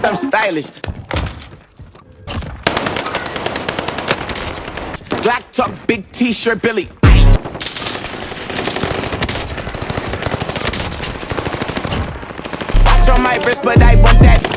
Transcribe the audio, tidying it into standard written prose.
I'm stylish. Glock talk, big t-shirt, Billy. Watch on my wrist, but I want that.